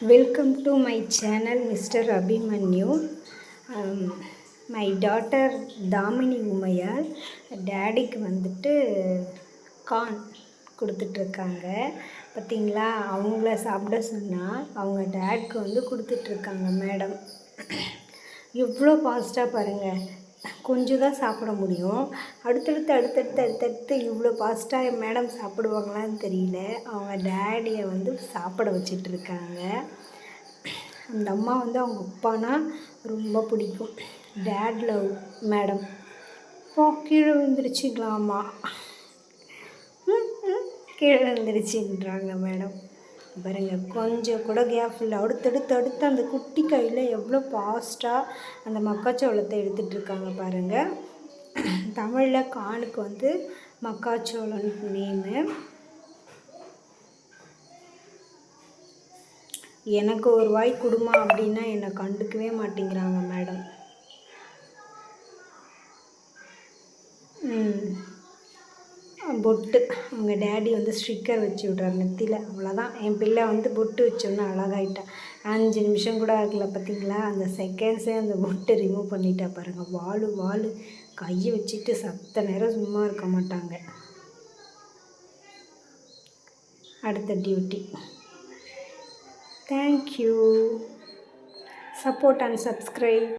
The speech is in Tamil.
Welcome to my channel, Mr. Abhimanyu. My daughter Damini Umaiyal டேடிக்கு வந்துட்டு கார்ன் கொடுத்துட்ருக்காங்க. பார்த்தீங்களா, அவங்கள சாப்பிட சொன்னால் அவங்க டேட்க்கு வந்து கொடுத்துட்ருக்காங்க மேடம். எவ்வளோ ஃபாஸ்ட்டாக பாருங்கள், கொஞ்சம் தான் சாப்பிட முடியும். அடுத்தடுத்து இவ்வளோ ஃபாஸ்ட்டாக மேடம் சாப்பிடுவாங்களான்னு தெரியல. அவங்க டேடியை வந்து சாப்பிட வச்சிட்ருக்காங்க. அந்த அம்மா வந்து அவங்க அப்பானா ரொம்ப பிடிக்கும். Date love madam. கீழே விழுந்துருச்சுங்களாம்மா, கீழே விழுந்துருச்சுன்றாங்க மேடம். பாருங்கள், கொஞ்சம் கூட கேப் இல்லை. அடுத்தடுத்து அந்த குட்டி கையில் எவ்வளோ ஃபாஸ்ட்டாக அந்த மக்காச்சோளத்தை எடுத்துகிட்ருக்காங்க பாருங்கள். தமிழில் கானுக்கு வந்து மக்காச்சோளம் நேமு. எனக்கு ஒரு வாய் கொடுமா அப்படின்னா என்னை கண்டுக்கவே மாட்டேங்கிறாங்க மேடம். பொட்டு அவங்க டேடி வந்து ஸ்டிக்கர் வச்சு விட்றாரு நெத்தியில். அவ்வளோதான், என் பிள்ளை வந்து பொட்டு வச்சோன்னு அழகாயிட்டான். 5 நிமிஷம் கூட ஆகல. பார்த்தீங்களா, அந்த செகண்ட்ஸே அந்த பொட்டை ரிமூவ் பண்ணிட்டா பாருங்கள். வாலு கையை வச்சுட்டு சத்த நேரம் சும்மா இருக்க மாட்டாங்க. அடுத்த duty. Thank you. Support and subscribe.